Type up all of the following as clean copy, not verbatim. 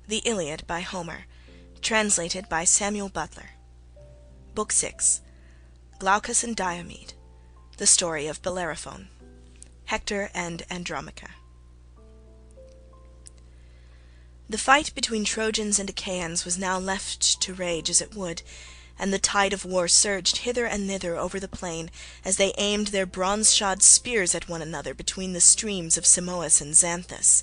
The Iliad by Homer. Translated by Samuel Butler. Book 6. Glaucus and Diomed. The story of Bellerophon. Hector and Andromache. The fight between Trojans and Achaeans was now left to rage as it would, and the tide of war surged hither and thither over the plain as they aimed their bronze-shod spears at one another between the streams of Simois and Xanthus.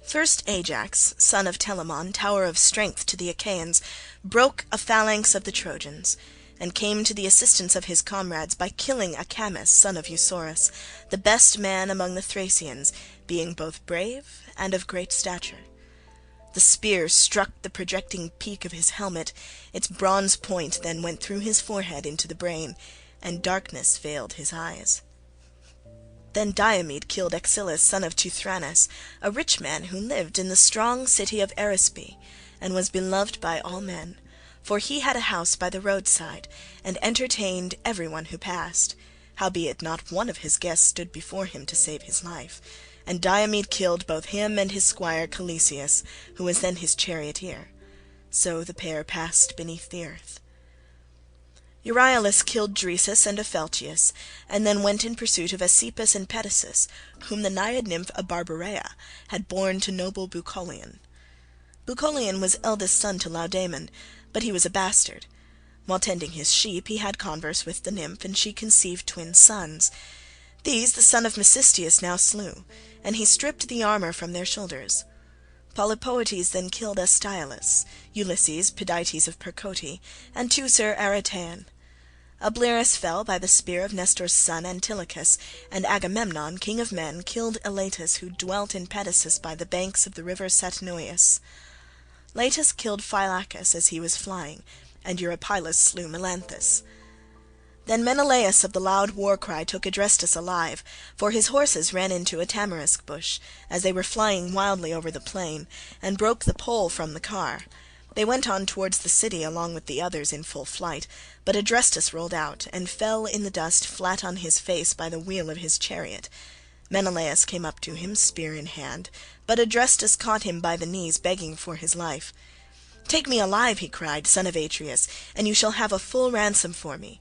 First Ajax, son of Telamon, tower of strength to the Achaeans, broke a phalanx of the Trojans, and came to the assistance of his comrades by killing Acamas, son of Eusorus, the best man among the Thracians, being both brave and of great stature. The spear struck the projecting peak of his helmet, its bronze point then went through his forehead into the brain, and darkness veiled his eyes. Then Diomed killed Axylus, son of Teuthranus, a rich man who lived in the strong city of Erispe, and was beloved by all men, for he had a house by the roadside, and entertained every one who passed, howbeit not one of his guests stood before him to save his life, and Diomed killed both him and his squire Calesius, who was then his charioteer. So the pair passed beneath the earth. Euryalus killed Dresus and Opheltius, and then went in pursuit of Asipus and Pedasus, whom the naiad nymph Abarbarea had borne to noble Bucolion. Bucolion was eldest son to Laomedon, but he was a bastard. While tending his sheep he had converse with the nymph, and she conceived twin sons. These the son of Mecisteus now slew, and he stripped the armour from their shoulders. Polypoetes then killed Astyalus, Ulysses, Pidytes of Percote, and Teucer Aretaean. Ablerus fell by the spear of Nestor's son Antilochus, and Agamemnon, king of men, killed Elatus, who dwelt in Pedasus by the banks of the river Satnoius. Leitus killed Phylacus as he was flying, and Eurypylus slew Melanthus. Then Menelaus of the loud war-cry took Adrestus alive, for his horses ran into a tamarisk bush, as they were flying wildly over the plain, and broke the pole from the car. They went on towards the city along with the others in full flight, but Adrestus rolled out, and fell in the dust flat on his face by the wheel of his chariot. Menelaus came up to him, spear in hand, but Adrestus caught him by the knees, begging for his life. "Take me alive," he cried, "son of Atreus, and you shall have a full ransom for me.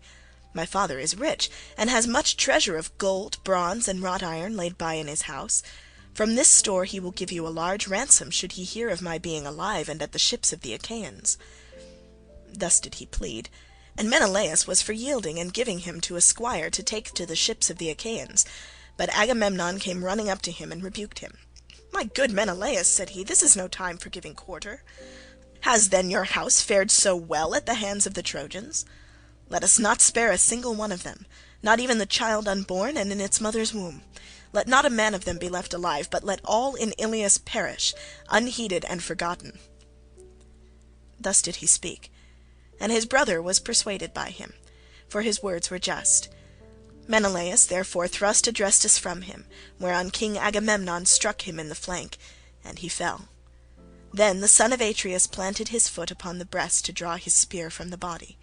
My father is rich, and has much treasure of gold, bronze, and wrought iron laid by in his house. From this store he will give you a large ransom should he hear of my being alive and at the ships of the Achaeans." Thus did he plead, and Menelaus was for yielding and giving him to a squire to take to the ships of the Achaeans, but Agamemnon came running up to him and rebuked him. "My good Menelaus," said he, "this is no time for giving quarter. Has then your house fared so well at the hands of the Trojans? Let us not spare a single one of them, not even the child unborn and in its mother's womb. Let not a man of them be left alive, but let all in Ilius perish, unheeded and forgotten." Thus did he speak, and his brother was persuaded by him, for his words were just. Menelaus therefore thrust Adrestus from him, whereon King Agamemnon struck him in the flank, and he fell. Then the son of Atreus planted his foot upon the breast to draw his spear from the body.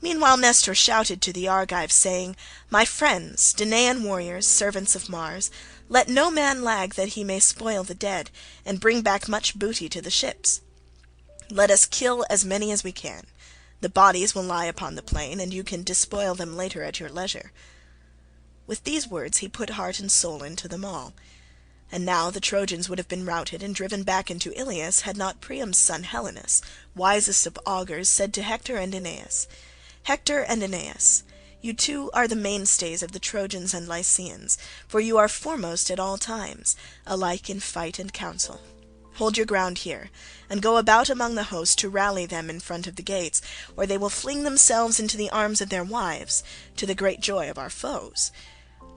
Meanwhile Nestor shouted to the Argives, saying, "My friends, Danaan warriors, servants of Mars, let no man lag that he may spoil the dead, and bring back much booty to the ships. Let us kill as many as we can. The bodies will lie upon the plain, and you can despoil them later at your leisure." With these words he put heart and soul into them all. And now the Trojans would have been routed and driven back into Ilius had not Priam's son Helenus, wisest of augurs, said to Hector and Aeneas, "Hector and Aeneas, you two are the mainstays of the Trojans and Lycians, for you are foremost at all times, alike in fight and counsel. Hold your ground here, and go about among the host to rally them in front of the gates, or they will fling themselves into the arms of their wives, to the great joy of our foes.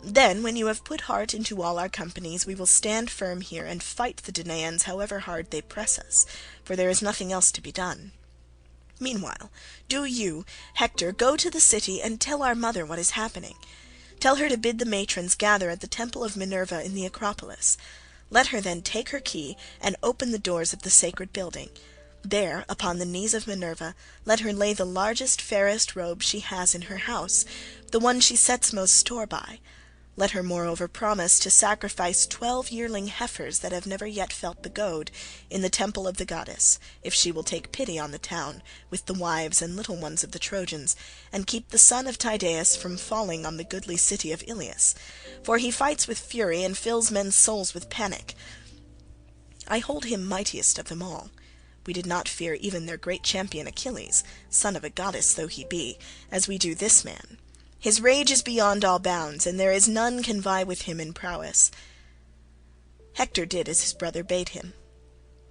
Then, when you have put heart into all our companies, we will stand firm here and fight the Danaans however hard they press us, for there is nothing else to be done. Meanwhile, do you, Hector, go to the city and tell our mother what is happening. Tell her to bid the matrons gather at the temple of Minerva in the Acropolis. Let her then take her key and open the doors of the sacred building. There, upon the knees of Minerva, let her lay the largest, fairest robe she has in her house, the one she sets most store by. Let her moreover promise to sacrifice 12 yearling heifers that have never yet felt the goad, in the temple of the goddess, if she will take pity on the town, with the wives and little ones of the Trojans, and keep the son of Tydeus from falling on the goodly city of Ilius, for he fights with fury and fills men's souls with panic. I hold him mightiest of them all. We did not fear even their great champion Achilles, son of a goddess though he be, as we do this man. His rage is beyond all bounds, and there is none can vie with him in prowess." Hector did as his brother bade him.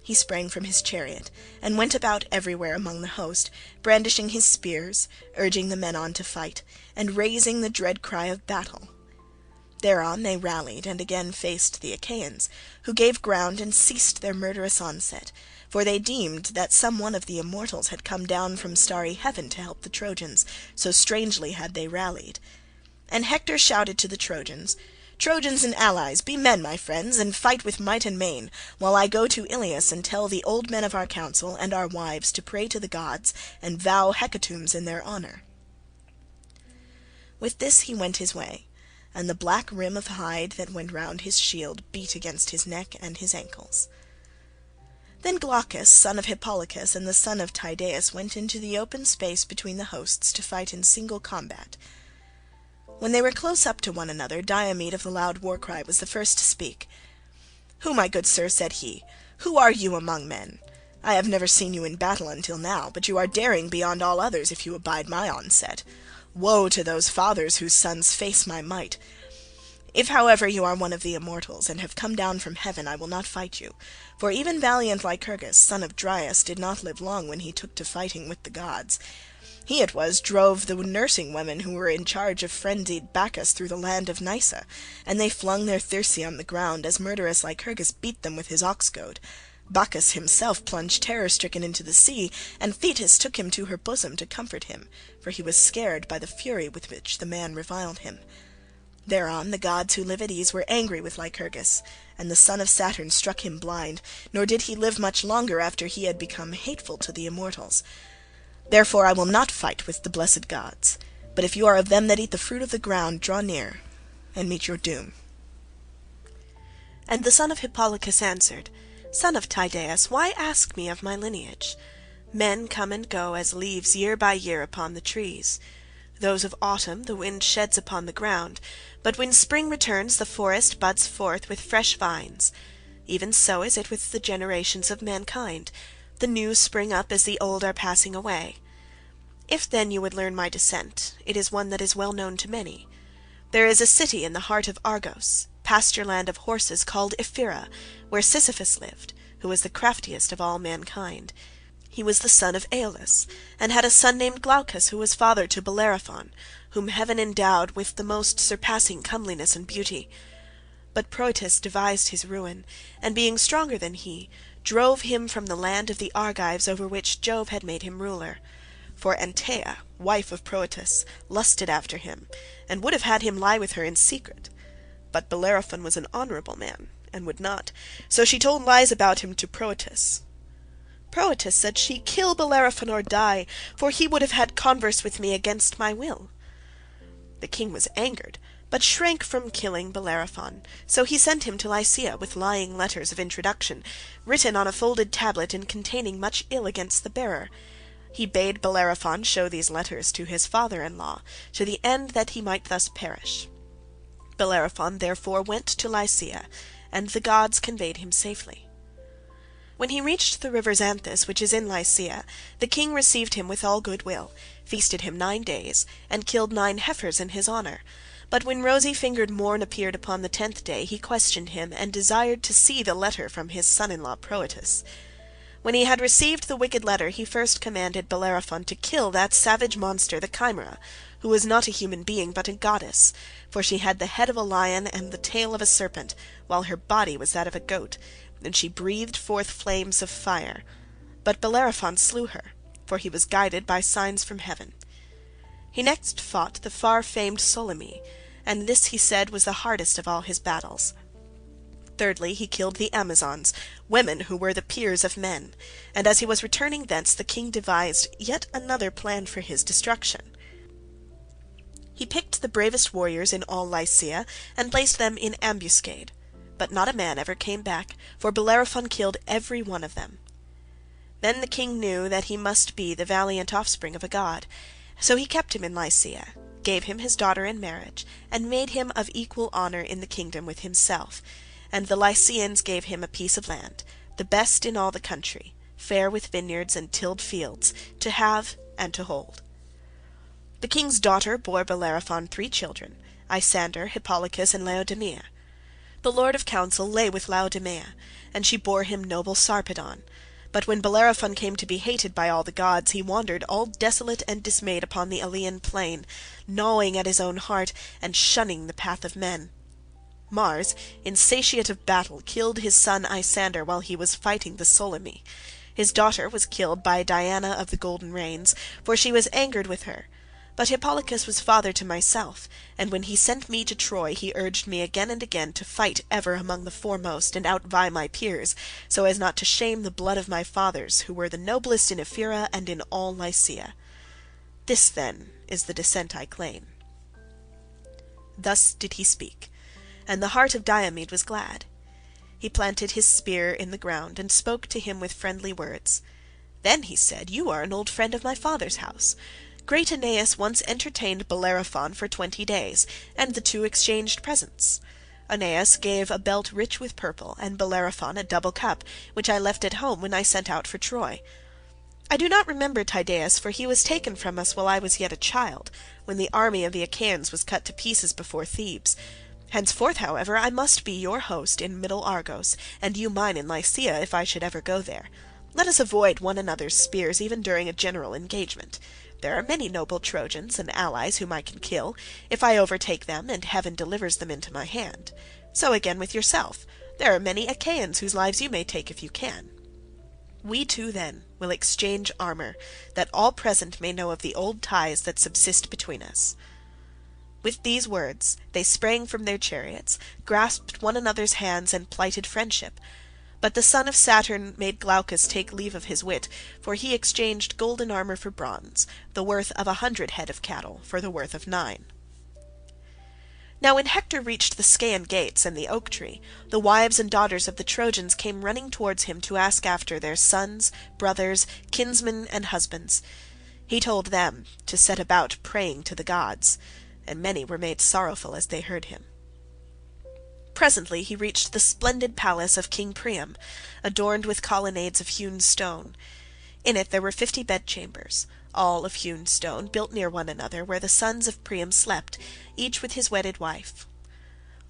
He sprang from his chariot, and went about everywhere among the host, brandishing his spears, urging the men on to fight, and raising the dread cry of battle. Thereon they rallied and again faced the Achaeans, who gave ground and ceased their murderous onset, for they deemed that some one of the immortals had come down from starry heaven to help the Trojans, so strangely had they rallied. And Hector shouted to the Trojans, "Trojans and allies, be men, my friends, and fight with might and main, while I go to Ilius and tell the old men of our council and our wives to pray to the gods and vow hecatombs in their honour." With this he went his way, and the black rim of hide that went round his shield beat against his neck and his ankles. Then Glaucus, son of Hippolochus and the son of Tydeus, went into the open space between the hosts to fight in single combat. When they were close up to one another, Diomed of the loud war-cry was the first to speak. "Who, my good sir," said he, "who are you among men? I have never seen you in battle until now, but you are daring beyond all others if you abide my onset. Woe to those fathers whose sons face my might! If, however, you are one of the immortals, and have come down from heaven, I will not fight you, for even valiant Lycurgus, son of Dryas, did not live long when he took to fighting with the gods. He it was drove the nursing women who were in charge of frenzied Bacchus through the land of Nysa, and they flung their thyrsi on the ground, as murderous Lycurgus beat them with his ox-goad. Bacchus himself plunged terror-stricken into the sea, and Thetis took him to her bosom to comfort him, for he was scared by the fury with which the man reviled him. Thereon the gods who live at ease were angry with Lycurgus, and the son of Saturn struck him blind, nor did he live much longer after he had become hateful to the immortals. Therefore I will not fight with the blessed gods, but if you are of them that eat the fruit of the ground, draw near and meet your doom." And the son of Hippolochus answered, "Son of Tydeus, why ask me of my lineage? Men come and go as leaves year by year upon the trees. Those of autumn the wind sheds upon the ground, but when spring returns the forest buds forth with fresh vines. Even so is it with the generations of mankind. The new spring up as the old are passing away. If then you would learn my descent, it is one that is well known to many. There is a city in the heart of Argos, pasture land of horses, called Ephyra, where Sisyphus lived, who was the craftiest of all mankind. He was the son of Aeolus, and had a son named Glaucus, who was father to Bellerophon, whom heaven endowed with the most surpassing comeliness and beauty. But Proetus devised his ruin, and being stronger than he, drove him from the land of the Argives over which Jove had made him ruler. For Antea, wife of Proetus, lusted after him, and would have had him lie with her in secret. But Bellerophon was an honourable man, and would not, so she told lies about him to Proetus. Proetus, said she, kill Bellerophon or die, for he would have had converse with me against my will. The king was angered, but shrank from killing Bellerophon, so he sent him to Lycia with lying letters of introduction, written on a folded tablet and containing much ill against the bearer. He bade Bellerophon show these letters to his father-in-law, to the end that he might thus perish. Bellerophon therefore went to Lycia, and the gods conveyed him safely. When he reached the river Xanthus, which is in Lycia, the king received him with all good will, feasted him 9 days, and killed 9 heifers in his honour. But when rosy-fingered morn appeared upon the 10th day, he questioned him, and desired to see the letter from his son-in-law Proetus. When he had received the wicked letter, he first commanded Bellerophon to kill that savage monster the Chimera, who was not a human being but a goddess, for she had the head of a lion and the tail of a serpent, while her body was that of a goat, and she breathed forth flames of fire. But Bellerophon slew her, for he was guided by signs from heaven. He next fought the far-famed Solymi, and this he said was the hardest of all his battles. Thirdly, he killed the Amazons, women who were the peers of men, and as he was returning thence the king devised yet another plan for his destruction. He picked the bravest warriors in all Lycia and placed them in ambuscade. But not a man ever came back, for Bellerophon killed every one of them. Then the king knew that he must be the valiant offspring of a god, so he kept him in Lycia, gave him his daughter in marriage, and made him of equal honour in the kingdom with himself. And the Lycians gave him a piece of land, the best in all the country, fair with vineyards and tilled fields, to have and to hold. The king's daughter bore Bellerophon 3 children, Isander, Hippolochus, and Laodamia. The lord of counsel lay with Laodamia, and she bore him noble Sarpedon. But when Bellerophon came to be hated by all the gods, he wandered all desolate and dismayed upon the Ilian plain, gnawing at his own heart and shunning the path of men. Mars, insatiate of battle, killed his son Isander while he was fighting the Solymi. His daughter was killed by Diana of the golden reins, for she was angered with her. But Hippolochus was father to myself, and when he sent me to Troy he urged me again and again to fight ever among the foremost and outvie my peers, so as not to shame the blood of my fathers, who were the noblest in Ephyra and in all Lycia. This, then, is the descent I claim." Thus did he speak, and the heart of Diomed was glad. He planted his spear in the ground and spoke to him with friendly words. "Then," he said, "you are an old friend of my father's house. Great Aeneas once entertained Bellerophon for 20 days, and the two exchanged presents. Aeneas gave a belt rich with purple, and Bellerophon a double cup, which I left at home when I set out for Troy. I do not remember Tydeus, for he was taken from us while I was yet a child, when the army of the Achaeans was cut to pieces before Thebes. Henceforth, however, I must be your host in middle Argos, and you mine in Lycia if I should ever go there. Let us avoid one another's spears even during a general engagement. There are many noble Trojans and allies whom I can kill, if I overtake them and heaven delivers them into my hand. So again with yourself, there are many Achaeans whose lives you may take if you can. We two, then, will exchange armour, that all present may know of the old ties that subsist between us." With these words they sprang from their chariots, grasped one another's hands, and plighted friendship. But the son of Saturn made Glaucus take leave of his wit, for he exchanged golden armour for bronze, the worth of 100 head of cattle for the worth of 9. Now when Hector reached the Scaean gates and the oak tree, the wives and daughters of the Trojans came running towards him to ask after their sons, brothers, kinsmen, and husbands. He told them to set about praying to the gods, and many were made sorrowful as they heard him. Presently he reached the splendid palace of King Priam, adorned with colonnades of hewn stone. In it there were 50 bedchambers, all of hewn stone, built near one another, where the sons of Priam slept, each with his wedded wife.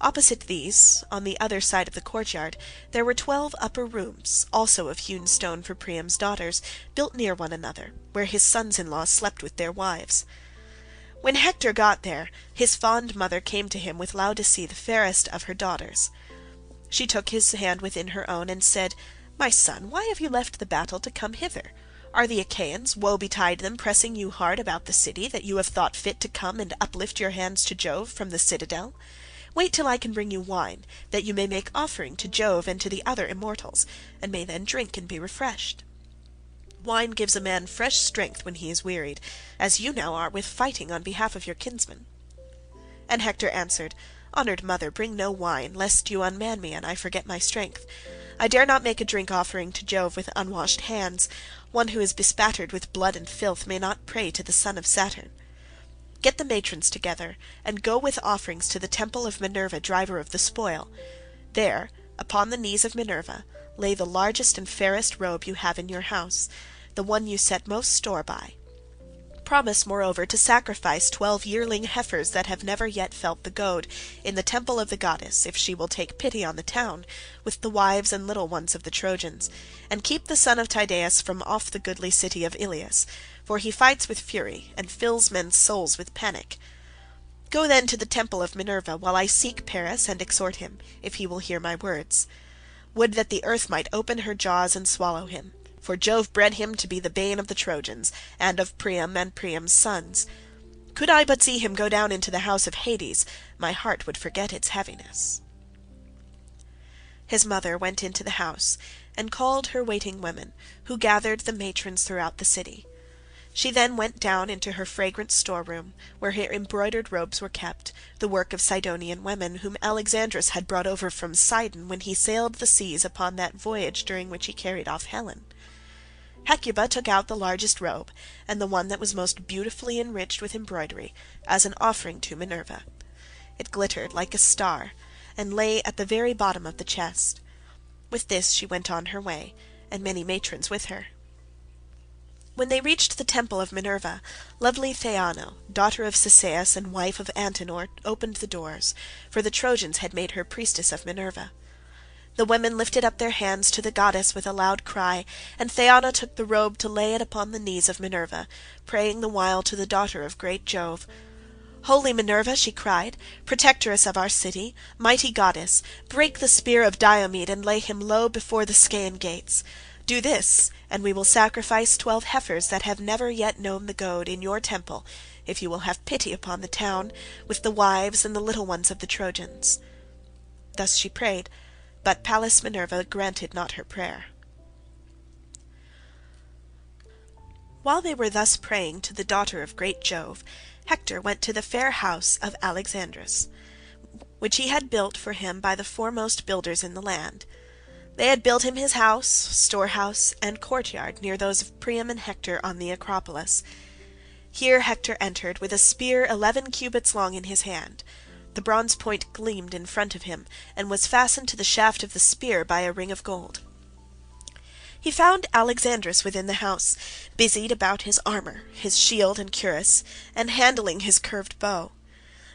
Opposite these, on the other side of the courtyard, there were 12 upper rooms, also of hewn stone for Priam's daughters, built near one another, where his sons-in-law slept with their wives. When Hector got there, his fond mother came to him with Laodice the fairest of her daughters. She took his hand within her own and said, "My son, why have you left the battle to come hither? Are the Achaeans, woe betide them, pressing you hard about the city, that you have thought fit to come and uplift your hands to Jove from the citadel? Wait till I can bring you wine, that you may make offering to Jove and to the other immortals, and may then drink and be refreshed. Wine gives a man fresh strength when he is wearied, as you now are with fighting on behalf of your kinsmen." And Hector answered, "Honoured mother, bring no wine, lest you unman me and I forget my strength. I dare not make a drink offering to Jove with unwashed hands. One who is bespattered with blood and filth may not pray to the son of Saturn. Get the matrons together, and go with offerings to the temple of Minerva, driver of the spoil. There, upon the knees of Minerva, lay the largest and fairest robe you have in your house, the one you set most store by. Promise, moreover, to sacrifice 12 yearling heifers that have never yet felt the goad, in the temple of the goddess, if she will take pity on the town, with the wives and little ones of the Trojans, and keep the son of Tydeus from off the goodly city of Ilius, for he fights with fury, and fills men's souls with panic. Go then to the temple of Minerva, while I seek Paris and exhort him, if he will hear my words. Would that the earth might open her jaws and swallow him, for Jove bred him to be the bane of the Trojans, and of Priam and Priam's sons. Could I but see him go down into the house of Hades, my heart would forget its heaviness." His mother went into the house, and called her waiting women, who gathered the matrons throughout the city. She then went down into her fragrant storeroom, where her embroidered robes were kept, the work of Sidonian women, whom Alexandrus had brought over from Sidon when he sailed the seas upon that voyage during which he carried off Helen. Hecuba took out the largest robe, and the one that was most beautifully enriched with embroidery, as an offering to Minerva. It glittered like a star, and lay at the very bottom of the chest. With this she went on her way, and many matrons with her. When they reached the temple of Minerva, lovely Theano, daughter of Cisseus and wife of Antenor, opened the doors, for the Trojans had made her priestess of Minerva. The women lifted up their hands to the goddess with a loud cry, and Theano took the robe to lay it upon the knees of Minerva, praying the while to the daughter of great Jove. "Holy Minerva," she cried, "protectress of our city, mighty goddess, break the spear of Diomed and lay him low before the Scaean gates. Do this, and we will sacrifice 12 heifers that have never yet known the goad in your temple, if you will have pity upon the town, with the wives and the little ones of the Trojans." Thus she prayed, but Pallas Minerva granted not her prayer. While they were thus praying to the daughter of great Jove, Hector went to the fair house of Alexandrus, which he had built for him by the foremost builders in the land. They had built him his house, storehouse, and courtyard near those of Priam and Hector on the Acropolis. Here Hector entered with a spear 11 cubits long in his hand. The bronze point gleamed in front of him, and was fastened to the shaft of the spear by a ring of gold. He found Alexandrus within the house, busied about his armour, his shield and cuirass, and handling his curved bow.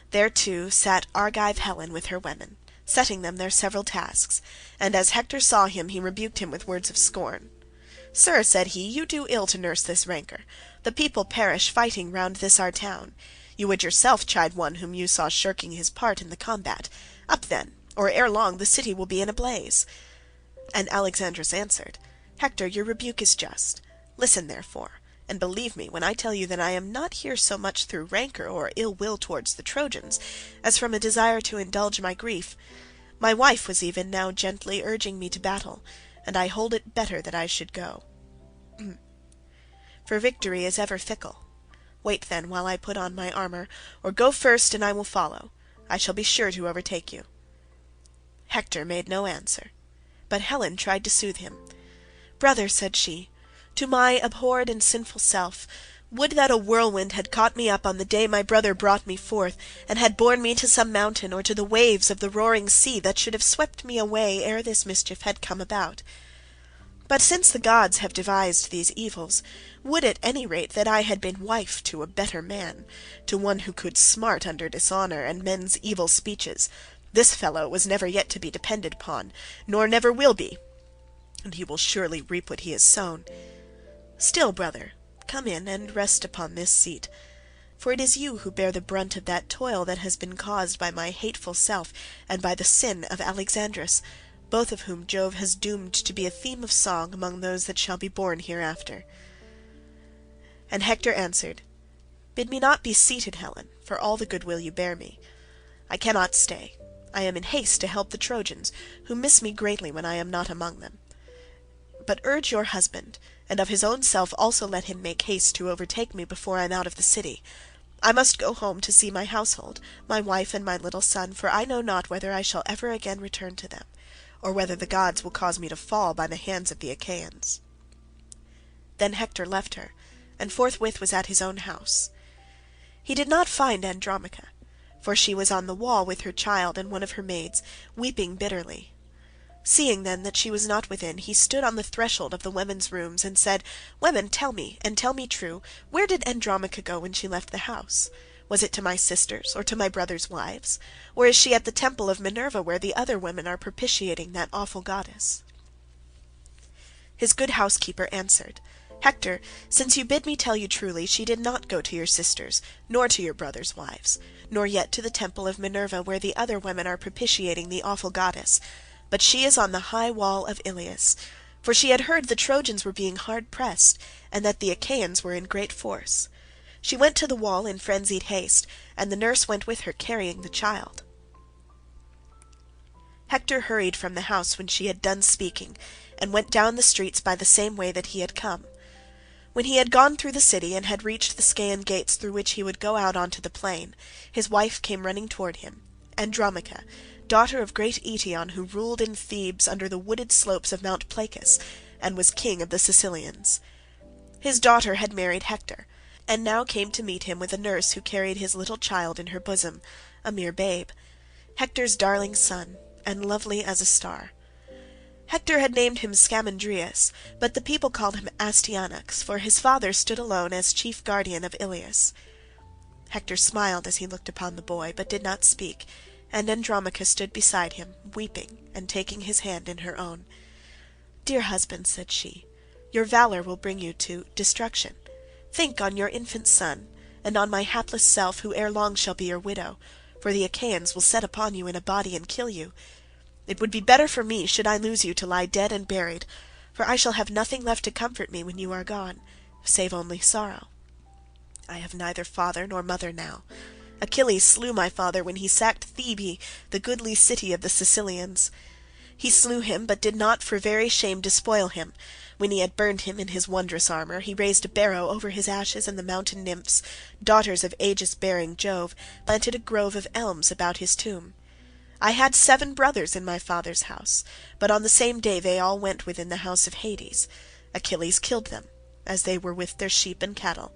There too sat Argive Helen with her women, setting them their several tasks, and as Hector saw him he rebuked him with words of scorn. "Sir," said he, "you do ill to nurse this rancour. The people perish fighting round this our town. You would yourself chide one whom you saw shirking his part in the combat. Up then, or ere long the city will be in a blaze." And Alexandrus answered, "Hector, your rebuke is just. Listen therefore, and believe me when I tell you that I am not here so much through rancour or ill will towards the Trojans, as from a desire to indulge my grief. My wife was even now gently urging me to battle, and I hold it better that I should go. For victory is ever fickle. Wait then while I put on my armour, or go first and I will follow. I shall be sure to overtake you." Hector made no answer, but Helen tried to soothe him. "Brother," said she, "to my abhorred and sinful self, would that a whirlwind had caught me up on the day my brother brought me forth, and had borne me to some mountain or to the waves of the roaring sea that should have swept me away ere this mischief had come about. But since the gods have devised these evils, would at any rate that I had been wife to a better man, to one who could smart under dishonour and men's evil speeches. This fellow was never yet to be depended upon, nor never will be, and he will surely reap what he has sown. Still, brother, come in and rest upon this seat, for it is you who bear the brunt of that toil that has been caused by my hateful self and by the sin of Alexandrus, both of whom Jove has doomed to be a theme of song among those that shall be born hereafter." And Hector answered, "Bid me not be seated, Helen, for all the goodwill you bear me. I cannot stay. I am in haste to help the Trojans, who miss me greatly when I am not among them. But urge your husband, and of his own self also let him make haste to overtake me before I am out of the city. I must go home to see my household, my wife and my little son, for I know not whether I shall ever again return to them, or whether the gods will cause me to fall by the hands of the Achaeans." Then Hector left her, and forthwith was at his own house. He did not find Andromache, for she was on the wall with her child and one of her maids, weeping bitterly. Seeing then that she was not within, he stood on the threshold of the women's rooms and said, "Women, tell me, and tell me true, where did Andromache go when she left the house? Was it to my sisters, or to my brothers' wives? Or is she at the temple of Minerva, where the other women are propitiating that awful goddess?" His good housekeeper answered, "Hector, since you bid me tell you truly, she did not go to your sisters, nor to your brothers' wives, nor yet to the temple of Minerva, where the other women are propitiating the awful goddess, but she is on the high wall of Iliad, for she had heard the Trojans were being hard pressed, and that the Achaeans were in great force. She went to the wall in frenzied haste, and the nurse went with her carrying the child." Hector hurried from the house when she had done speaking, and went down the streets by the same way that he had come. When he had gone through the city and had reached the Scaean gates through which he would go out on to the plain, his wife came running toward him, Andromache, daughter of great Eetion, who ruled in Thebes under the wooded slopes of Mount Placus, and was king of the Sicilians. His daughter had married Hector, and now came to meet him with a nurse who carried his little child in her bosom, a mere babe, Hector's darling son, and lovely as a star. Hector had named him Scamandrius, but the people called him Astyanax, for his father stood alone as chief guardian of Ilius. Hector smiled as he looked upon the boy, but did not speak, and Andromache stood beside him, weeping and taking his hand in her own. "Dear husband," said she, "your valour will bring you to destruction. Think on your infant son, and on my hapless self, who ere long shall be your widow, for the Achaeans will set upon you in a body and kill you. It would be better for me, should I lose you, to lie dead and buried, for I shall have nothing left to comfort me when you are gone, save only sorrow. I have neither father nor mother now. Achilles slew my father when he sacked Thebe, the goodly city of the Sicilians. He slew him, but did not for very shame despoil him. When he had burned him in his wondrous armour, he raised a barrow over his ashes, and the mountain nymphs, daughters of aegis-bearing Jove, planted a grove of elms about his tomb. I had 7 brothers in my father's house, but on the same day they all went within the house of Hades. Achilles killed them, as they were with their sheep and cattle.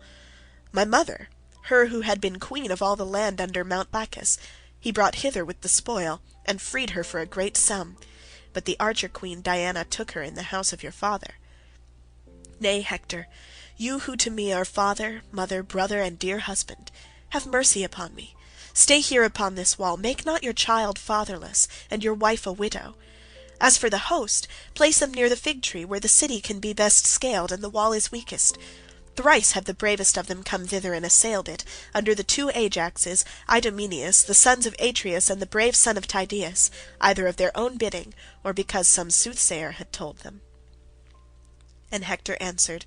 My mother, her who had been queen of all the land under Mount Bacchus, he brought hither with the spoil, and freed her for a great sum, but the archer-queen Diana took her in the house of your father. Nay, Hector, you who to me are father, mother, brother, and dear husband, have mercy upon me. Stay here upon this wall, make not your child fatherless, and your wife a widow. As for the host, place them near the fig tree, where the city can be best scaled and the wall is weakest. Thrice have the bravest of them come thither and assailed it, under the 2 Ajaxes, Idomeneus, the sons of Atreus, and the brave son of Tydeus, either of their own bidding, or because some soothsayer had told them." And Hector answered,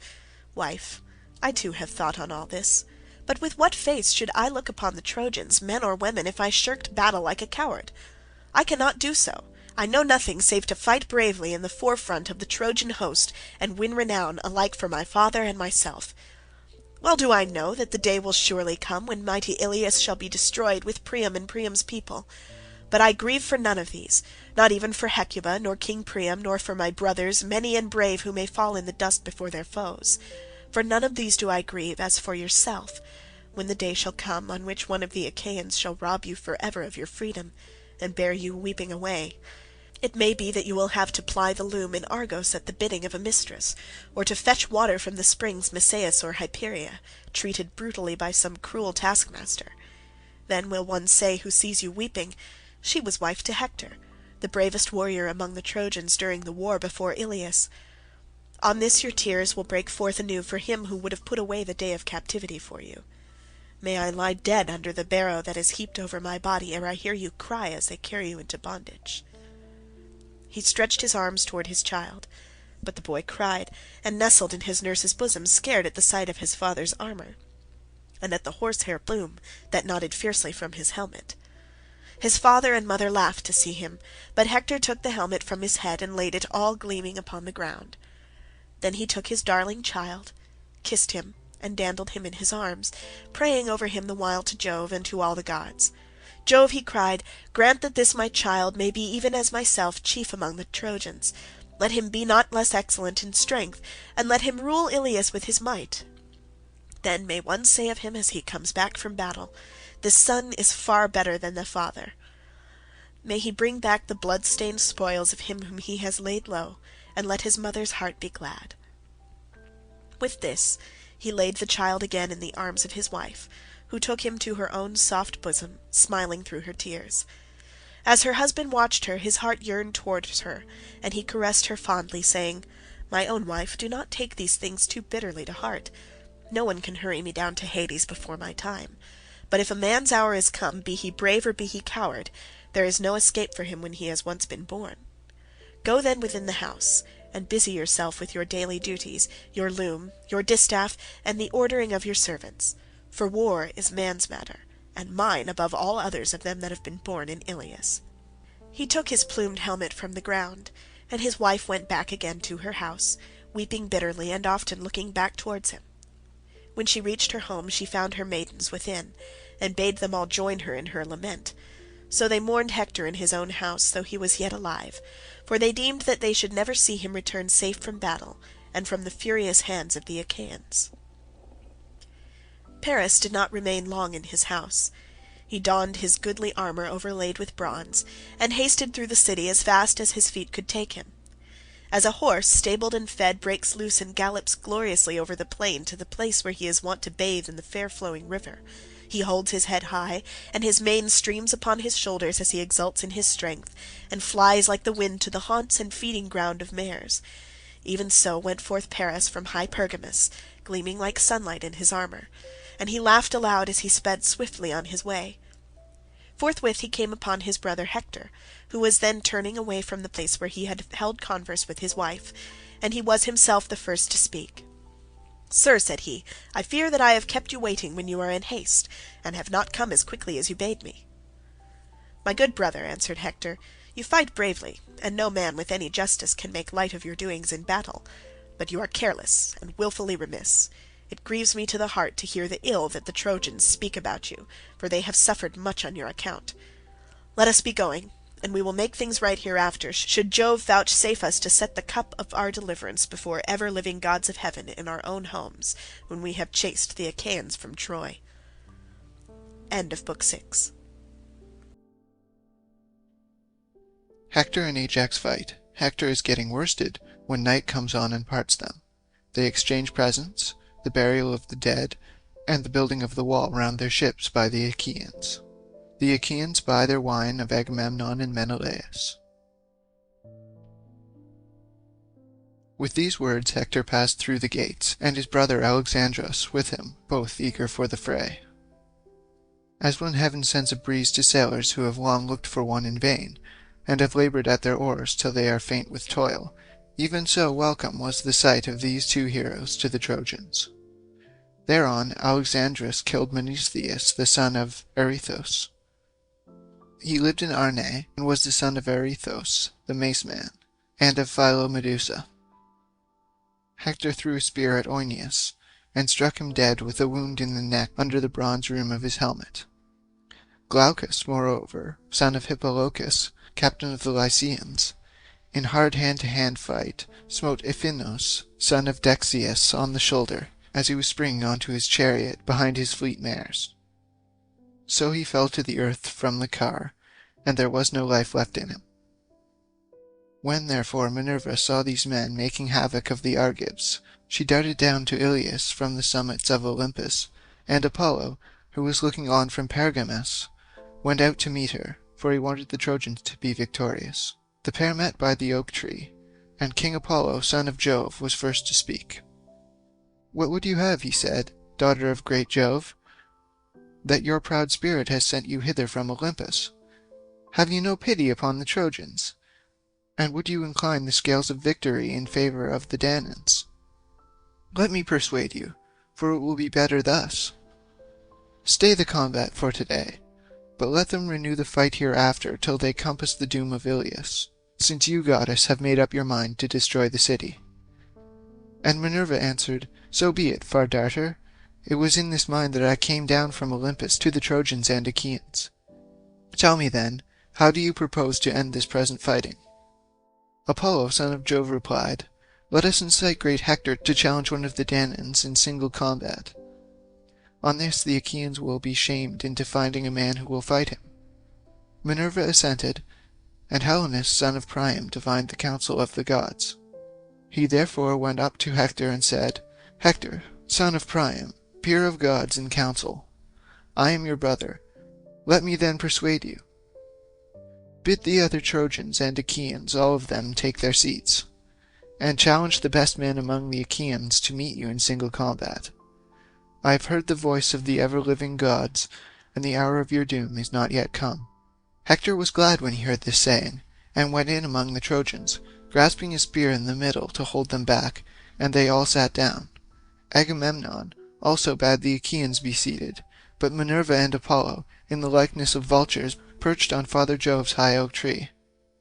"Wife, I too have thought on all this. But with what face should I look upon the Trojans, men or women, if I shirked battle like a coward? I cannot do so. I know nothing save to fight bravely in the forefront of the Trojan host, and win renown alike for my father and myself. Well do I know that the day will surely come when mighty Ilius shall be destroyed with Priam and Priam's people. But I grieve for none of these, not even for Hecuba, nor King Priam, nor for my brothers, many and brave, who may fall in the dust before their foes. For none of these do I grieve, as for yourself, when the day shall come on which one of the Achaeans shall rob you for ever of your freedom, and bear you weeping away. It may be that you will have to ply the loom in Argos at the bidding of a mistress, or to fetch water from the springs Mysaeus or Hyperia, treated brutally by some cruel taskmaster. Then will one say who sees you weeping, 'She was wife to Hector, the bravest warrior among the Trojans during the war before Ilius.' On this your tears will break forth anew for him who would have put away the day of captivity for you. May I lie dead under the barrow that is heaped over my body ere I hear you cry as they carry you into bondage." He stretched his arms toward his child, but the boy cried, and nestled in his nurse's bosom, scared at the sight of his father's armour, and at the horsehair plume that nodded fiercely from his helmet. His father and mother laughed to see him, but Hector took the helmet from his head and laid it all gleaming upon the ground. Then he took his darling child, kissed him, and dandled him in his arms, praying over him the while to Jove and to all the gods. "Jove," he cried, "grant that this my child may be even as myself chief among the Trojans. Let him be not less excellent in strength, and let him rule Ilius with his might. Then may one say of him as he comes back from battle, 'The son is far better than the father.' May he bring back the blood-stained spoils of him whom he has laid low, and let his mother's heart be glad." With this he laid the child again in the arms of his wife, who took him to her own soft bosom, smiling through her tears. As her husband watched her, his heart yearned towards her, and he caressed her fondly, saying, "My own wife, do not take these things too bitterly to heart. No one can hurry me down to Hades before my time. But if a man's hour is come, be he brave or be he coward, there is no escape for him when he has once been born. Go then within the house, and busy yourself with your daily duties, your loom, your distaff, and the ordering of your servants. For war is man's matter, and mine above all others of them that have been born in Ilius." He took his plumed helmet from the ground, and his wife went back again to her house, weeping bitterly and often looking back towards him. When she reached her home she found her maidens within, and bade them all join her in her lament. So they mourned Hector in his own house, though he was yet alive, for they deemed that they should never see him return safe from battle and from the furious hands of the Achaeans. Paris did not remain long in his house. He donned his goodly armour overlaid with bronze, and hasted through the city as fast as his feet could take him. As a horse, stabled and fed, breaks loose and gallops gloriously over the plain to the place where he is wont to bathe in the fair-flowing river, he holds his head high, and his mane streams upon his shoulders as he exults in his strength, and flies like the wind to the haunts and feeding ground of mares. Even so went forth Paris from high Pergamus, gleaming like sunlight in his armour, and he laughed aloud as he sped swiftly on his way. Forthwith he came upon his brother Hector, who was then turning away from the place where he had held converse with his wife, and he was himself the first to speak. "Sir," said he, "I fear that I have kept you waiting when you are in haste, and have not come as quickly as you bade me." "My good brother," answered Hector, "you fight bravely, and no man with any justice can make light of your doings in battle, but you are careless and wilfully remiss. It grieves me to the heart to hear the ill that the Trojans speak about you, for they have suffered much on your account. Let us be going, and we will make things right hereafter, should Jove vouchsafe us to set the cup of our deliverance before ever-living gods of heaven in our own homes, when we have chased the Achaeans from Troy." End of Book 6. Hector and Ajax fight. Hector is getting worsted when night comes on and parts them. They exchange presents, the burial of the dead, and the building of the wall round their ships by the Achaeans. The Achaeans buy their wine of Agamemnon and Menelaus. With these words Hector passed through the gates, and his brother Alexandrus with him, both eager for the fray. As when heaven sends a breeze to sailors who have long looked for one in vain, and have laboured at their oars till they are faint with toil, even so welcome was the sight of these two heroes to the Trojans. Thereon Alexandrus killed Menestheus, the son of Erythos. He lived in Arne, and was the son of Erythos, the mace-man, and of Philomedusa. Hector threw a spear at Oeneus, and struck him dead with a wound in the neck under the bronze rim of his helmet. Glaucus, moreover, son of Hippolochus, captain of the Lycians, in hard hand-to-hand fight, smote Iphinos, son of Dexius, on the shoulder, as he was springing onto his chariot behind his fleet mares. So he fell to the earth from the car, and there was no life left in him. When therefore Minerva saw these men making havoc of the Argives, she darted down to Ilius from the summits of Olympus, and Apollo, who was looking on from Pergamus, went out to meet her, for he wanted the Trojans to be victorious. The pair met by the oak tree, and King Apollo, son of Jove, was first to speak. "What would you have," he said, "daughter of great Jove, that your proud spirit has sent you hither from Olympus? Have you no pity upon the Trojans? And would you incline the scales of victory in favour of the Danaans? Let me persuade you, for it will be better thus. Stay the combat for today, but let them renew the fight hereafter till they compass the doom of Ilius, since you, goddess, have made up your mind to destroy the city." And Minerva answered, "So be it, Far Darter. It was in this mind that I came down from Olympus to the Trojans and Achaeans. Tell me, then, how do you propose to end this present fighting?" Apollo, son of Jove, replied, "Let us incite great Hector to challenge one of the Danaans in single combat. On this the Achaeans will be shamed into finding a man who will fight him." Minerva assented, and Helenus, son of Priam, divined the counsel of the gods. He therefore went up to Hector and said, "Hector, son of Priam, peer of gods in council, I am your brother. Let me then persuade you. Bid the other Trojans and Achaeans, all of them, take their seats, and challenge the best man among the Achaeans to meet you in single combat. I have heard the voice of the ever-living gods, and the hour of your doom is not yet come." Hector was glad when he heard this saying, and went in among the Trojans, grasping his spear in the middle to hold them back, and they all sat down. Agamemnon also bade the Achaeans be seated, but Minerva and Apollo, in the likeness of vultures, perched on Father Jove's high oak tree,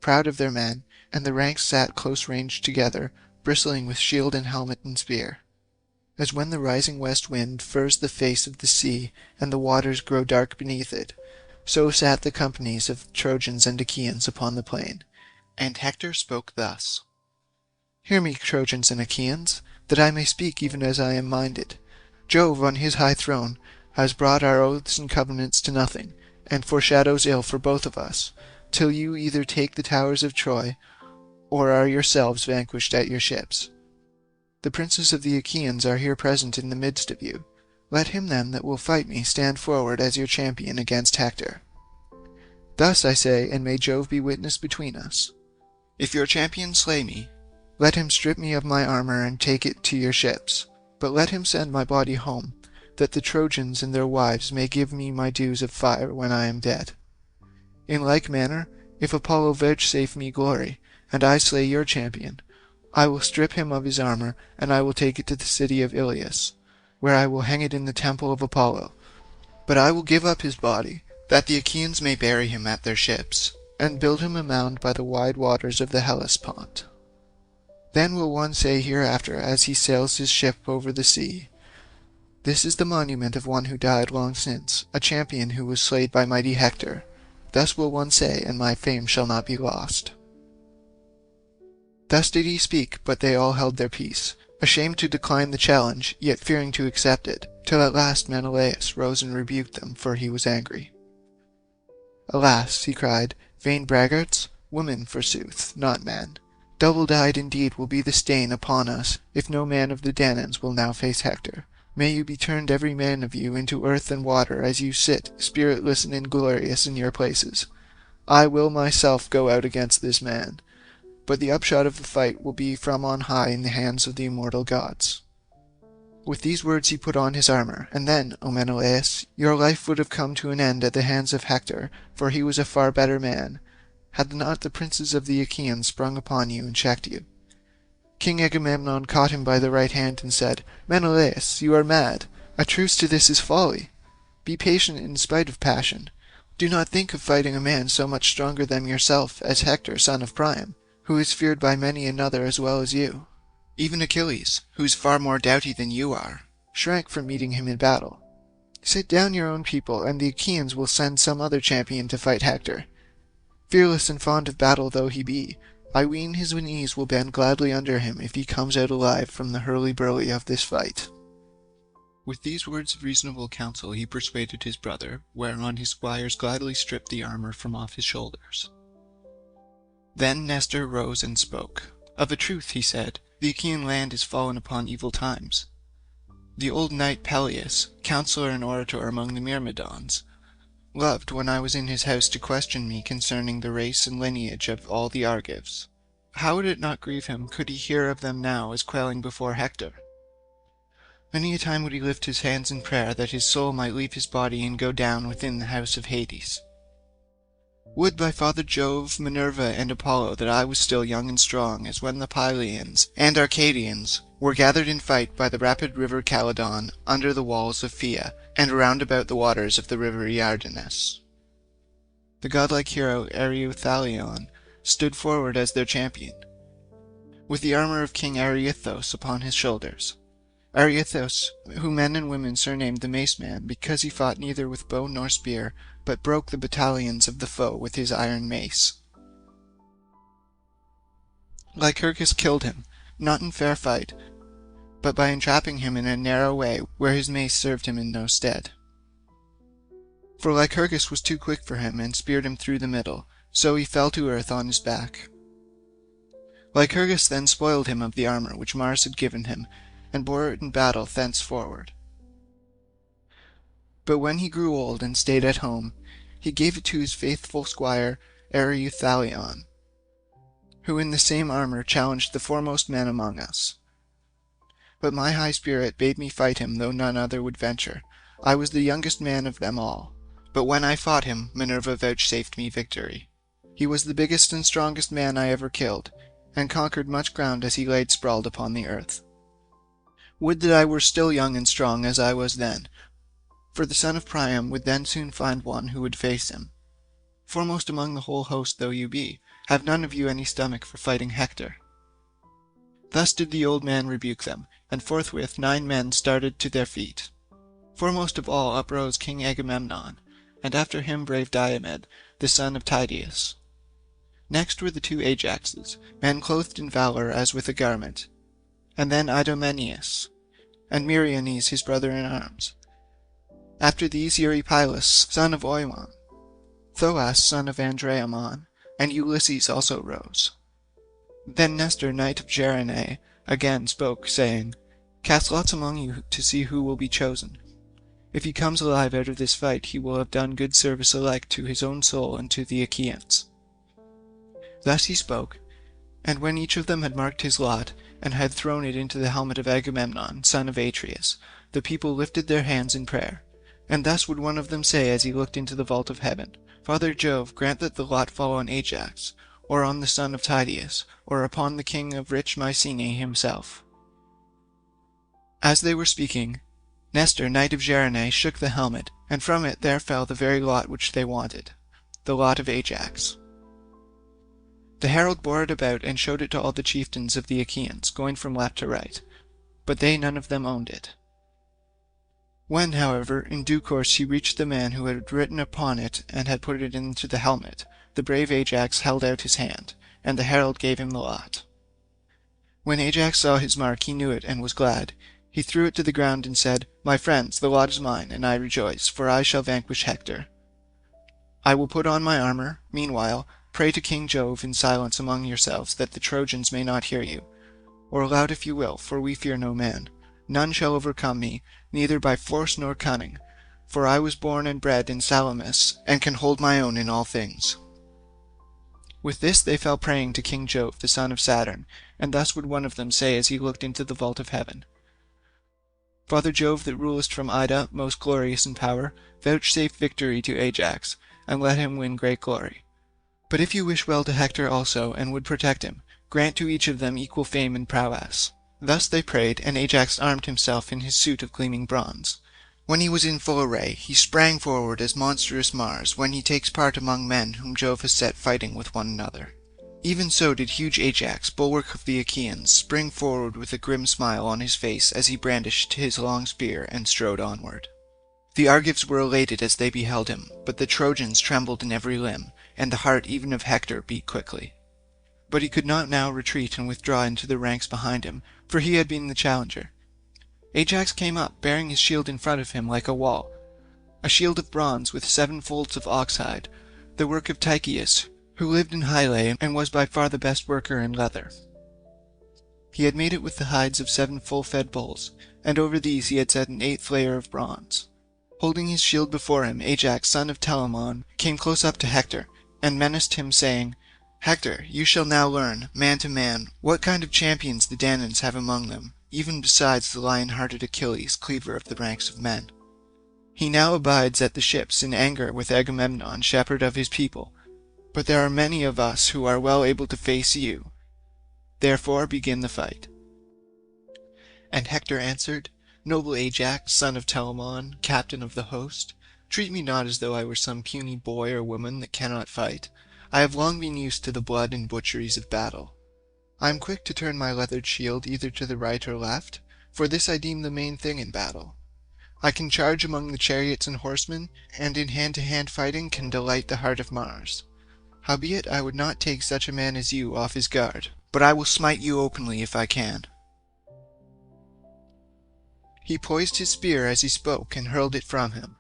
proud of their men, and the ranks sat close ranged together, bristling with shield and helmet and spear. As when the rising west wind furs the face of the sea, and the waters grow dark beneath it, so sat the companies of Trojans and Achaeans upon the plain. And Hector spoke thus: Hear me, Trojans and Achaeans, that I may speak even as I am minded. Jove on his high throne has brought our oaths and covenants to nothing, and foreshadows ill for both of us, till you either take the towers of Troy, or are yourselves vanquished at your ships. The princes of the Achaeans are here present in the midst of you. Let him then that will fight me stand forward as your champion against Hector. Thus I say, and may Jove be witness between us. If your champion slay me, let him strip me of my armor and take it to your ships, but let him send my body home, that the Trojans and their wives may give me my dues of fire when I am dead. In like manner, if Apollo vouchsafe me glory, and I slay your champion, I will strip him of his armor, and I will take it to the city of Iliad, where I will hang it in the temple of Apollo. But I will give up his body, that the Achaeans may bury him at their ships, and build him a mound by the wide waters of the Hellespont. Then will one say hereafter, as he sails his ship over the sea, This is the monument of one who died long since, a champion who was slain by mighty Hector. Thus will one say, and my fame shall not be lost. Thus did he speak, but they all held their peace, ashamed to decline the challenge, yet fearing to accept it, till at last Menelaus rose and rebuked them, for he was angry. Alas, he cried, vain braggarts, women forsooth, not men. Double-dyed indeed will be the stain upon us, if no man of the Danaans will now face Hector. May you be turned every man of you into earth and water, as you sit, spiritless and inglorious, in your places. I will myself go out against this man, but the upshot of the fight will be from on high in the hands of the immortal gods. With these words he put on his armor, and then, O Menelaus, your life would have come to an end at the hands of Hector, for he was a far better man, had not the princes of the Achaeans sprung upon you and checked you. King Agamemnon caught him by the right hand and said, Menelaus, you are mad. A truce to this is folly. Be patient in spite of passion. Do not think of fighting a man so much stronger than yourself as Hector, son of Priam, who is feared by many another as well as you. Even Achilles, who is far more doughty than you are, shrank from meeting him in battle. Sit down your own people, and the Achaeans will send some other champion to fight Hector. Fearless and fond of battle though he be, I ween his knees will bend gladly under him if he comes out alive from the hurly-burly of this fight. With these words of reasonable counsel he persuaded his brother, whereon his squires gladly stripped the armor from off his shoulders. Then Nestor rose and spoke. Of a truth, he said, the Achaean land is fallen upon evil times. The old knight Peleus, counsellor and orator among the Myrmidons, loved when I was in his house to question me concerning the race and lineage of all the Argives. How would it not grieve him could he hear of them now as quailing before Hector? Many a time would he lift his hands in prayer that his soul might leave his body and go down within the house of Hades. Would by Father Jove, Minerva, and Apollo that I was still young and strong, as when the Pylians and Arcadians were gathered in fight by the rapid river Caledon, under the walls of Phea, and round about the waters of the river Iardanus. The godlike hero Ereuthalion stood forward as their champion, with the armor of King Areithous upon his shoulders. Areithous, whom men and women surnamed the Mace Man, because he fought neither with bow nor spear, but broke the battalions of the foe with his iron mace. Lycurgus killed him, not in fair fight, but by entrapping him in a narrow way where his mace served him in no stead. For Lycurgus was too quick for him, and speared him through the middle, so he fell to earth on his back. Lycurgus then spoiled him of the armor which Mars had given him, and bore it in battle thenceforward. But when he grew old and stayed at home, he gave it to his faithful squire Ereuthalion, who in the same armor challenged the foremost men among us. But my high spirit bade me fight him, though none other would venture. I was the youngest man of them all, but when I fought him, Minerva vouchsafed me victory. He was the biggest and strongest man I ever killed, and conquered much ground as he laid sprawled upon the earth. Would that I were still young and strong as I was then, for the son of Priam would then soon find one who would face him. Foremost among the whole host though you be, have none of you any stomach for fighting Hector? Thus did the old man rebuke them, and forthwith 9 men started to their feet. Foremost of all uprose King Agamemnon, and after him brave Diomed, the son of Tydeus. Next were the 2 Ajaxes, men clothed in valour as with a garment, and then Idomeneus, and Meriones his brother in arms. After these Eurypylus, son of Oimon, Thoas, son of Andreamon, and Ulysses also rose. Then Nestor, knight of Gerene, again spoke, saying, "Cast lots among you to see who will be chosen. If he comes alive out of this fight, he will have done good service alike to his own soul and to the Achaeans." Thus he spoke, and when each of them had marked his lot, and had thrown it into the helmet of Agamemnon, son of Atreus, the people lifted their hands in prayer. And thus would one of them say as he looked into the vault of heaven, "Father Jove, grant that the lot fall on Ajax, or on the son of Tydeus, or upon the king of rich Mycenae himself." As they were speaking, Nestor, knight of Gerene, shook the helmet, and from it there fell the very lot which they wanted, the lot of Ajax. The herald bore it about and showed it to all the chieftains of the Achaeans, going from left to right, but they none of them owned it. When, however, in due course he reached the man who had written upon it and had put it into the helmet, the brave Ajax held out his hand, and the herald gave him the lot. When Ajax saw his mark he knew it and was glad. He threw it to the ground and said, "My friends, the lot is mine, and I rejoice, for I shall vanquish Hector. I will put on my armour. Meanwhile, pray to King Jove in silence among yourselves, that the Trojans may not hear you, or aloud if you will, for we fear no man. None shall overcome me, neither by force nor cunning, for I was born and bred in Salamis, and can hold my own in all things." With this they fell praying to King Jove, the son of Saturn, and thus would one of them say as he looked into the vault of heaven, "Father Jove, that rulest from Ida, most glorious in power, vouchsafe victory to Ajax, and let him win great glory. But if you wish well to Hector also, and would protect him, grant to each of them equal fame and prowess." Thus they prayed, and Ajax armed himself in his suit of gleaming bronze. When he was in full array, he sprang forward as monstrous Mars when he takes part among men whom Jove has set fighting with one another. Even so did huge Ajax, bulwark of the Achaeans, spring forward with a grim smile on his face as he brandished his long spear and strode onward. The Argives were elated as they beheld him, but the Trojans trembled in every limb, and the heart even of Hector beat quickly. But he could not now retreat and withdraw into the ranks behind him, for he had been the challenger. Ajax came up, bearing his shield in front of him like a wall, a shield of bronze with 7 folds of oxhide, the work of Tychius, who lived in Hylè and was by far the best worker in leather. He had made it with the hides of 7 full-fed bulls, and over these he had set an 8th layer of bronze. Holding his shield before him, Ajax, son of Telamon, came close up to Hector, and menaced him, saying, "Hector, you shall now learn, man to man, what kind of champions the Danaans have among them, even besides the lion-hearted Achilles, cleaver of the ranks of men. He now abides at the ships in anger with Agamemnon, shepherd of his people, but there are many of us who are well able to face you. Therefore begin the fight." And Hector answered, "Noble Ajax, son of Telamon, captain of the host, treat me not as though I were some puny boy or woman that cannot fight. I have long been used to the blood and butcheries of battle. I am quick to turn my leathered shield either to the right or left, for this I deem the main thing in battle. I can charge among the chariots and horsemen, and in hand-to-hand fighting can delight the heart of Mars. Howbeit I would not take such a man as you off his guard, but I will smite you openly if I can." He poised his spear as he spoke and hurled it from him.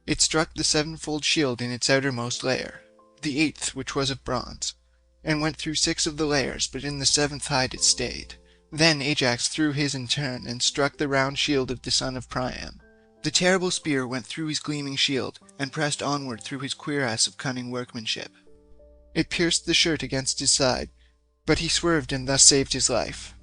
It struck the 7-fold shield in its outermost layer, the 8th which was of bronze, and went through 6 of the layers, but in the 7th hide it stayed. Then Ajax threw his in turn, and struck the round shield of the son of Priam. The terrible spear went through his gleaming shield, and pressed onward through his cuirass of cunning workmanship. It pierced the shirt against his side, but he swerved and thus saved his life.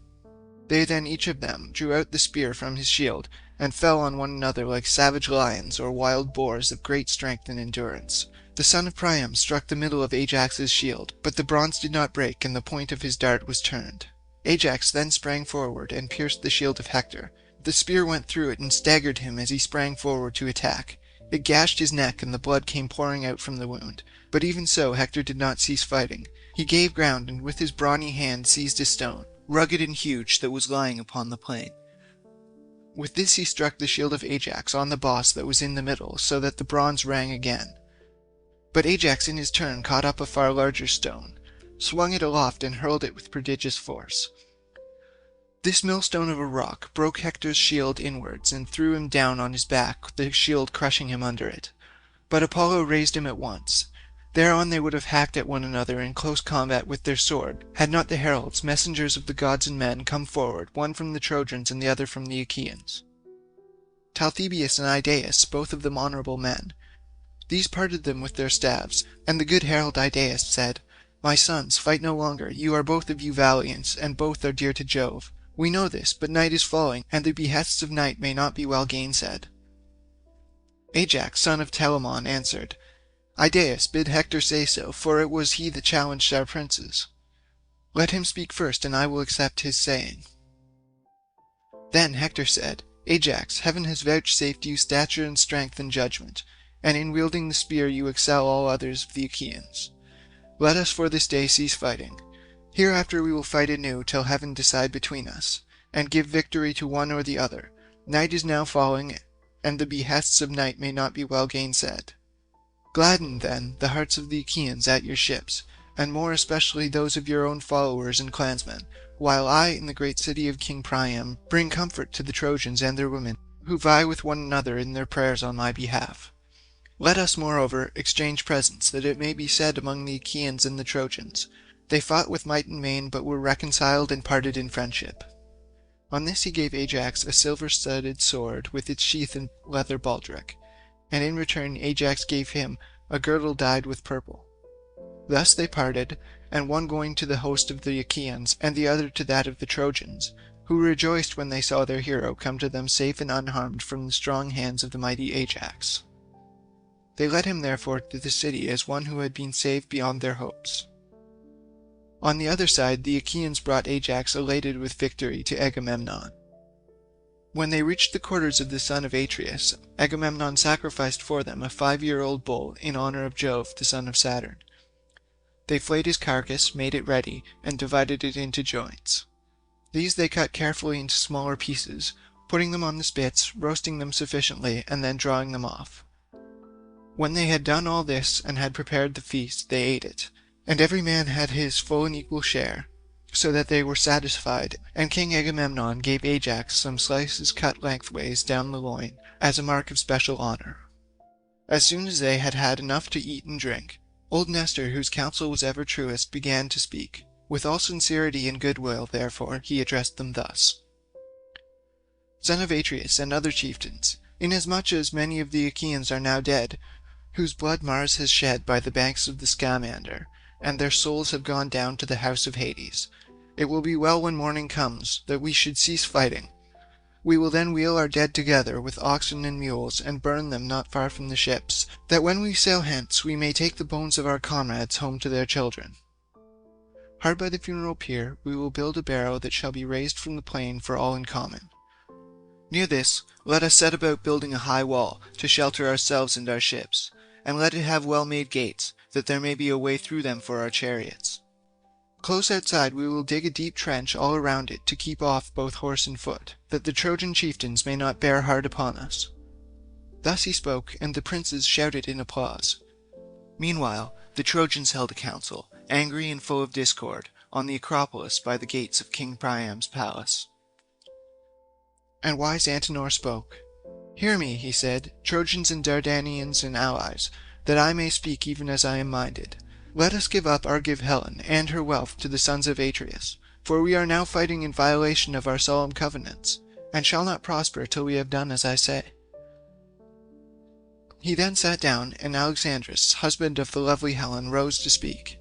They then each of them drew out the spear from his shield, and fell on one another like savage lions or wild boars of great strength and endurance. The son of Priam struck the middle of Ajax's shield, but the bronze did not break, and the point of his dart was turned. Ajax then sprang forward and pierced the shield of Hector. The spear went through it and staggered him as he sprang forward to attack. It gashed his neck, and the blood came pouring out from the wound. But even so Hector did not cease fighting. He gave ground, and with his brawny hand seized a stone. rugged and huge, that was lying upon the plain. With this he struck the shield of Ajax on the boss that was in the middle, so that the bronze rang again. But Ajax in his turn caught up a far larger stone, swung it aloft, and hurled it with prodigious force. This millstone of a rock broke Hector's shield inwards, and threw him down on his back, the shield crushing him under it. But Apollo raised him at once. Thereon they would have hacked at one another in close combat with their sword, had not the heralds, messengers of the gods and men, come forward, one from the Trojans and the other from the Achaeans. Talthybius and Idaeus, both of them honourable men. These parted them with their staves, and the good herald Idaeus said, "My sons, fight no longer, you are both of you valiant, and both are dear to Jove. We know this, but night is falling, and the behests of night may not be well gainsaid." Ajax, son of Telamon, answered, "Idaeus, bid Hector say so, for it was he that challenged our princes. Let him speak first, and I will accept his saying." Then Hector said, "Ajax, heaven has vouchsafed you stature and strength and judgment, and in wielding the spear you excel all others of the Achaeans. Let us for this day cease fighting. Hereafter we will fight anew till heaven decide between us, and give victory to one or the other. Night is now falling, and the behests of night may not be well gainsaid. Gladden, then, the hearts of the Achaeans at your ships, and more especially those of your own followers and clansmen, while I, in the great city of King Priam, bring comfort to the Trojans and their women, who vie with one another in their prayers on my behalf. Let us, moreover, exchange presents, that it may be said among the Achaeans and the Trojans, they fought with might and main, but were reconciled and parted in friendship." On this he gave Ajax a silver-studded sword with its sheath and leather baldric, and in return Ajax gave him a girdle dyed with purple. Thus they parted, and one going to the host of the Achaeans, and the other to that of the Trojans, who rejoiced when they saw their hero come to them safe and unharmed from the strong hands of the mighty Ajax. They led him therefore to the city as one who had been saved beyond their hopes. On the other side the Achaeans brought Ajax elated with victory to Agamemnon. When they reached the quarters of the son of Atreus, Agamemnon sacrificed for them a 5-year-old bull in honor of Jove, the son of Saturn. They flayed his carcass, made it ready, and divided it into joints. These they cut carefully into smaller pieces, putting them on the spits, roasting them sufficiently, and then drawing them off. When they had done all this and had prepared the feast, they ate it, and every man had his full and equal share, so that they were satisfied, and King Agamemnon gave Ajax some slices cut lengthways down the loin, as a mark of special honor. As soon as they had had enough to eat and drink, old Nestor, whose counsel was ever truest, began to speak. With all sincerity and goodwill, therefore, he addressed them thus: "Son of Atreus and other chieftains, inasmuch as many of the Achaeans are now dead, whose blood Mars has shed by the banks of the Scamander, and their souls have gone down to the house of Hades, it will be well when morning comes that we should cease fighting. We will then wheel our dead together with oxen and mules, and burn them not far from the ships, that when we sail hence we may take the bones of our comrades home to their children. Hard by the funeral pyre we will build a barrow that shall be raised from the plain for all in common. Near this let us set about building a high wall, to shelter ourselves and our ships, and let it have well-made gates, that there may be a way through them for our chariots. Close outside we will dig a deep trench all around it to keep off both horse and foot, that the Trojan chieftains may not bear hard upon us." Thus he spoke, and the princes shouted in applause. Meanwhile the Trojans held a council, angry and full of discord, on the Acropolis by the gates of King Priam's palace. And wise Antenor spoke. "Hear me," he said, "Trojans and Dardanians and allies, that I may speak even as I am minded. Let us give up Argive Helen and her wealth to the sons of Atreus, for we are now fighting in violation of our solemn covenants, and shall not prosper till we have done as I say." He then sat down, and Alexandrus, husband of the lovely Helen, rose to speak.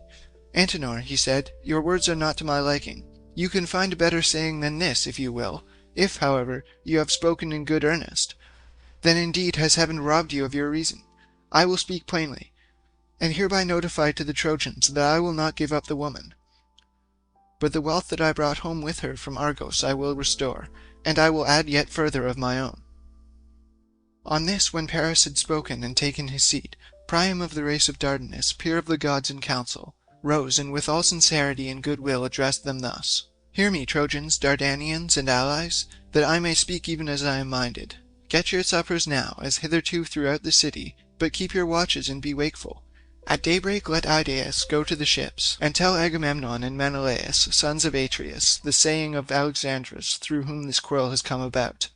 "Antenor," he said, "your words are not to my liking. You can find a better saying than this, if you will. If, however, you have spoken in good earnest, then indeed has heaven robbed you of your reason. I will speak plainly, and hereby notify to the Trojans that I will not give up the woman. But the wealth that I brought home with her from Argos I will restore, and I will add yet further of my own." On this, when Paris had spoken and taken his seat, Priam of the race of Dardanus, peer of the gods in council, rose, and with all sincerity and goodwill addressed them thus: Hear me, Trojans, Dardanians, and allies, that I may speak even as I am minded. Get your suppers now, as hitherto throughout the city, but keep your watches and be wakeful. At daybreak let Idaeus go to the ships, and tell Agamemnon and Menelaus, sons of Atreus, the saying of Alexandrus, through whom this quarrel has come about.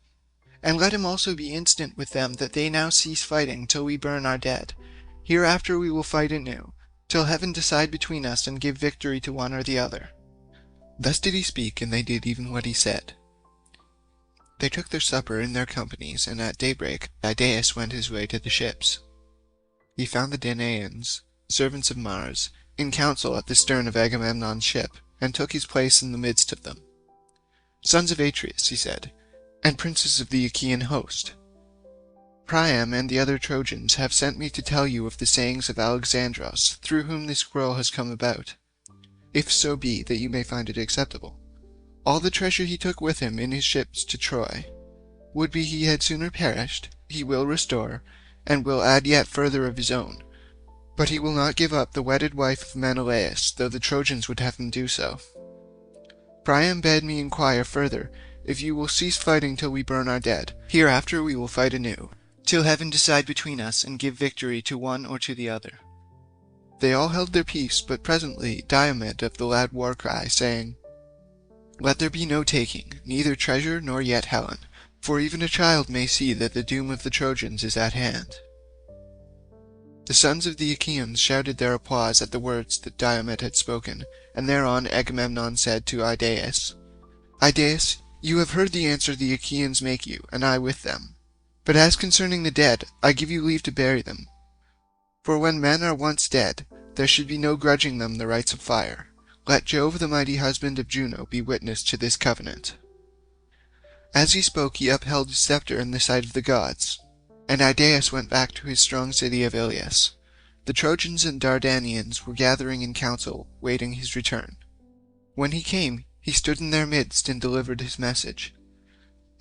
And let him also be instant with them that they now cease fighting till we burn our dead. Hereafter we will fight anew, till heaven decide between us and give victory to one or the other. Thus did he speak, and they did even what he said. They took their supper in their companies, and at daybreak Idaeus went his way to the ships. He found the Danaans, servants of Mars, in council at the stern of Agamemnon's ship, and took his place in the midst of them. Sons of Atreus, he said, and princes of the Achaean host, Priam and the other Trojans have sent me to tell you of the sayings of Alexandros, through whom this quarrel has come about, if so be that you may find it acceptable. All the treasure he took with him in his ships to Troy, would be he had sooner perished, he will restore, and will add yet further of his own. But he will not give up the wedded wife of Menelaus, though the Trojans would have him do so. Priam bade me inquire further, if you will cease fighting till we burn our dead. Hereafter we will fight anew, till heaven decide between us and give victory to one or to the other. They all held their peace, but presently Diomed of the loud war cry, saying, Let there be no taking, neither treasure nor yet Helen, for even a child may see that the doom of the Trojans is at hand. The sons of the Achaeans shouted their applause at the words that Diomed had spoken, and thereon Agamemnon said to Idaeus, Idaeus, you have heard the answer the Achaeans make you, and I with them. But as concerning the dead, I give you leave to bury them. For when men are once dead, there should be no grudging them the rites of fire. Let Jove, the mighty husband of Juno, be witness to this covenant. As he spoke, he upheld his scepter in the sight of the gods, and Idaeus went back to his strong city of Iliad. The Trojans and Dardanians were gathering in council, waiting his return. When he came, he stood in their midst and delivered his message.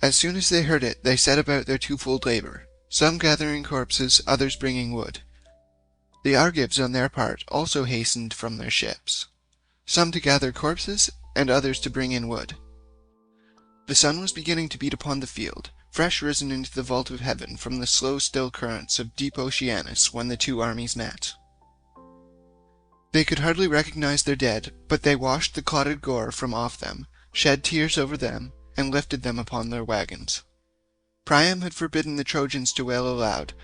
As soon as they heard it, they set about their twofold labor, some gathering corpses, others bringing wood. The Argives, on their part, also hastened from their ships, some to gather corpses, and others to bring in wood. The sun was beginning to beat upon the field, fresh risen into the vault of heaven from the slow still currents of deep Oceanus, when the two armies met. They could hardly recognize their dead, but they washed the clotted gore from off them, shed tears over them, and lifted them upon their wagons. Priam had forbidden the Trojans to wail aloud,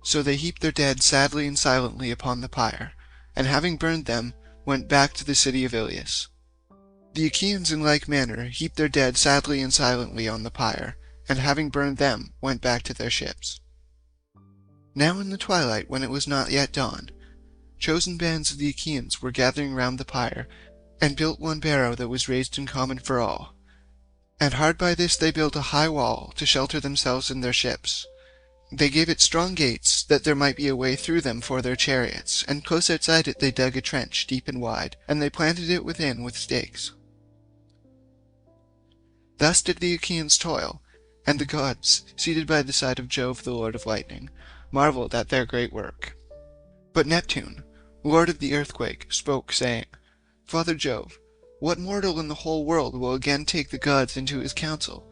so they heaped their dead sadly and silently upon the pyre, and having burned them, went back to the city of Iliad. The Achaeans in like manner heaped their dead sadly and silently on the pyre, and having burned them, went back to their ships. Now in the twilight, when it was not yet dawn, chosen bands of the Achaeans were gathering round the pyre, and built one barrow that was raised in common for all. And hard by this they built a high wall to shelter themselves and their ships. They gave it strong gates, that there might be a way through them for their chariots, and close outside it they dug a trench deep and wide, and they planted it within with stakes. Thus did the Achaeans toil, and the gods, seated by the side of Jove the lord of lightning, marvelled at their great work. But Neptune, lord of the earthquake, spoke, saying, Father Jove, what mortal in the whole world will again take the gods into his counsel?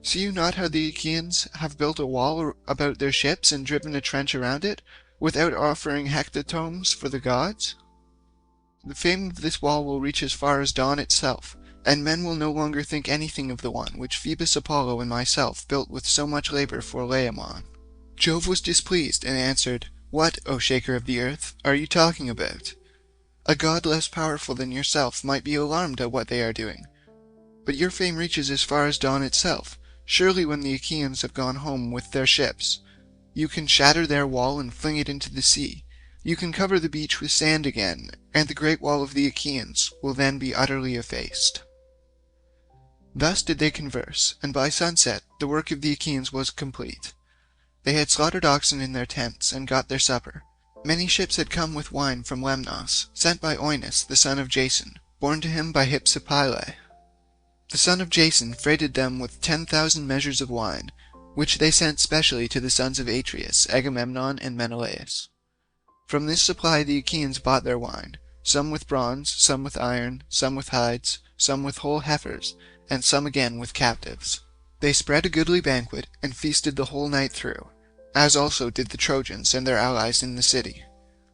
See you not how the Achaeans have built a wall about their ships and driven a trench around it, without offering hecatombs for the gods? The fame of this wall will reach as far as dawn itself, and men will no longer think anything of the one which Phoebus Apollo and myself built with so much labor for Laomon. Jove was displeased, and answered, What, O shaker of the earth, are you talking about? A god less powerful than yourself might be alarmed at what they are doing. But your fame reaches as far as dawn itself. Surely when the Achaeans have gone home with their ships, you can shatter their wall and fling it into the sea. You can cover the beach with sand again, and the great wall of the Achaeans will then be utterly effaced. Thus did they converse, and by sunset the work of the Achaeans was complete. They had slaughtered oxen in their tents, and got their supper. Many ships had come with wine from Lemnos, sent by Oeneus the son of Jason, born to him by Hypsipyle. The son of Jason freighted them with 10,000 measures of wine, which they sent specially to the sons of Atreus, Agamemnon, and Menelaus. From this supply the Achaeans bought their wine, some with bronze, some with iron, some with hides, some with whole heifers, and some again with captives. They spread a goodly banquet, and feasted the whole night through, as also did the Trojans and their allies in the city.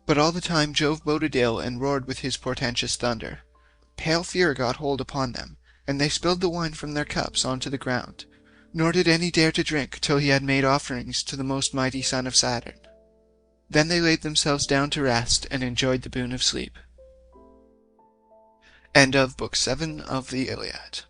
But all the time Jove boded ill and roared with his portentous thunder. Pale fear got hold upon them, and they spilled the wine from their cups onto the ground, nor did any dare to drink till he had made offerings to the most mighty son of Saturn. Then they laid themselves down to rest, and enjoyed the boon of sleep. End of Book 7 of the Iliad.